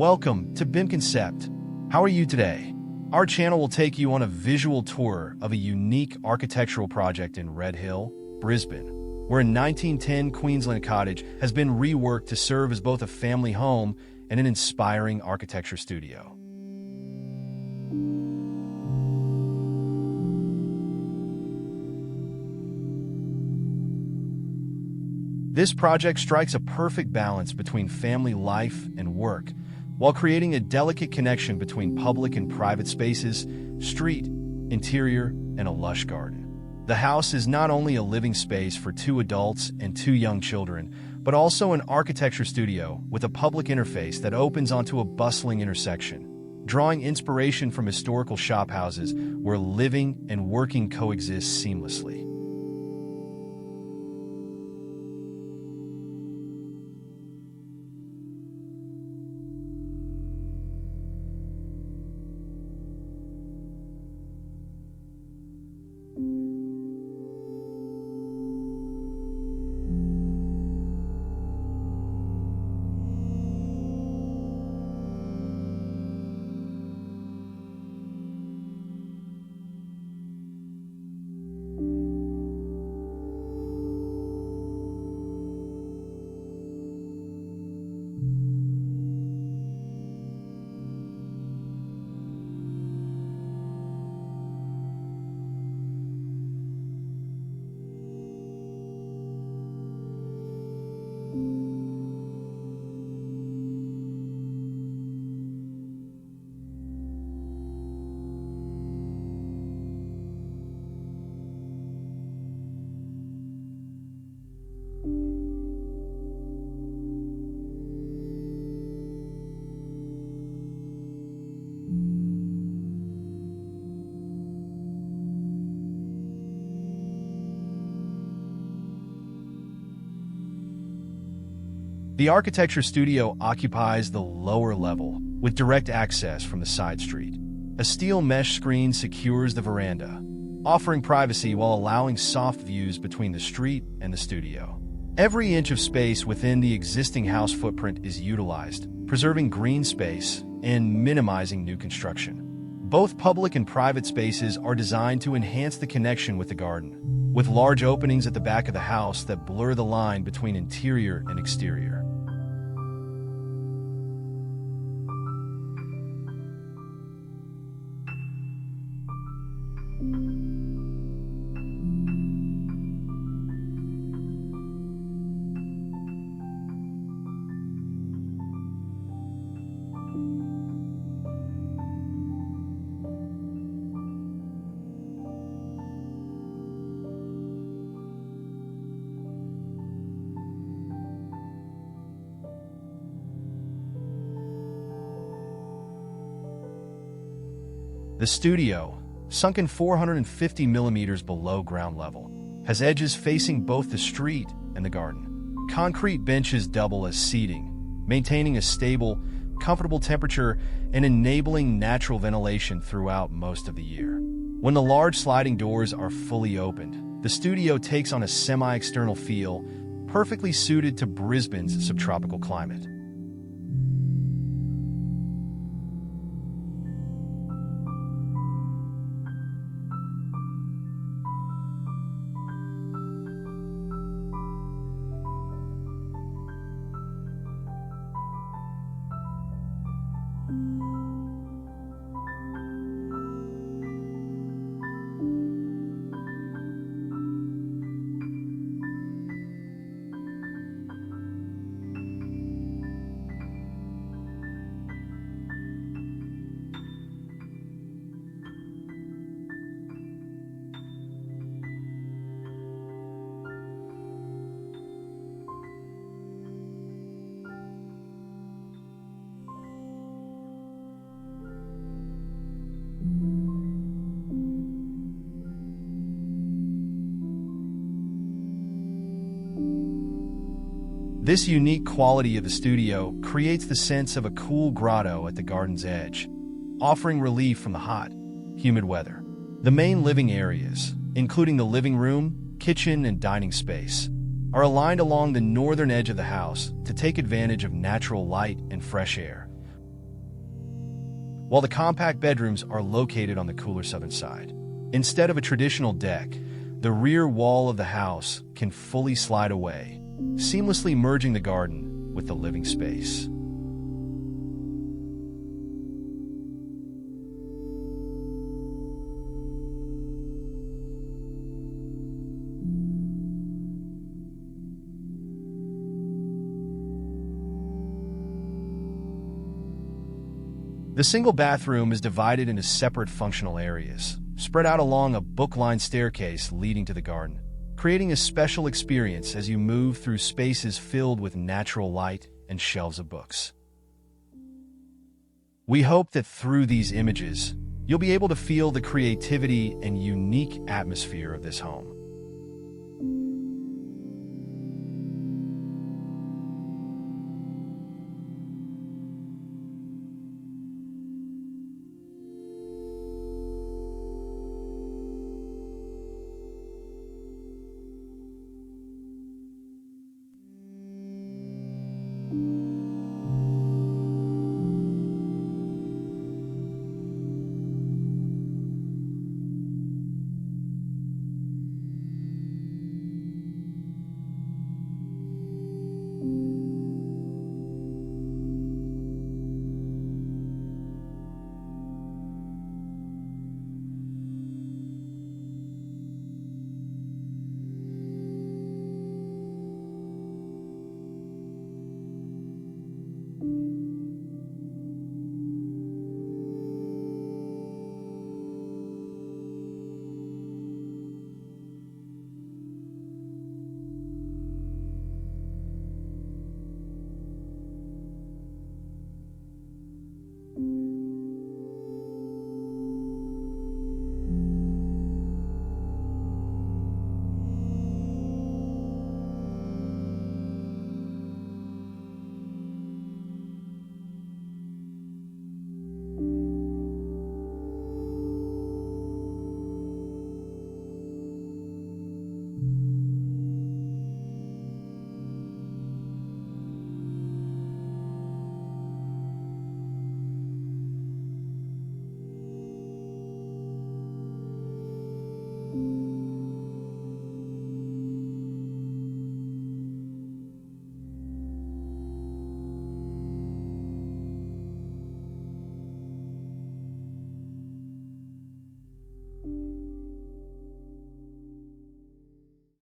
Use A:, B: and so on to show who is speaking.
A: Welcome to BIM Concept. How are you today? Our channel will take you on a visual tour of a unique architectural project in Red Hill, Brisbane, where a 1910 Queenslander cottage has been reworked to serve as both a family home and an inspiring architecture studio. This project strikes a perfect balance between family life and work, while creating a delicate connection between public and private spaces, street, interior, and a lush garden. The house is not only a living space for 2 adults and 2 young children, but also an architecture studio with a public interface that opens onto a bustling intersection, drawing inspiration from historical shophouses where living and working coexist seamlessly. The architecture studio occupies the lower level, with direct access from the side street. A steel mesh screen secures the veranda, offering privacy while allowing soft views between the street and the studio. Every inch of space within the existing house footprint is utilized, preserving green space and minimizing new construction. Both public and private spaces are designed to enhance the connection with the garden, with large openings at the back of the house that blur the line between interior and exterior. The studio, sunken 450 millimeters below ground level, has edges facing both the street and the garden. Concrete benches double as seating, maintaining a stable, comfortable temperature and enabling natural ventilation throughout most of the year. When the large sliding doors are fully opened, the studio takes on a semi-external feel, perfectly suited to Brisbane's subtropical climate. This unique quality of the studio creates the sense of a cool grotto at the garden's edge, offering relief from the hot, humid weather. The main living areas, including the living room, kitchen, and dining space, are aligned along the northern edge of the house to take advantage of natural light and fresh air. while the compact bedrooms are located on the cooler southern side. Instead of a traditional deck, the rear wall of the house can fully slide away, seamlessly merging the garden with the living space. The single bathroom is divided into separate functional areas, spread out along a book-lined staircase leading to the garden, creating a special experience as you move through spaces filled with natural light and shelves of books. We hope that through these images, you'll be able to feel the creativity and unique atmosphere of this home.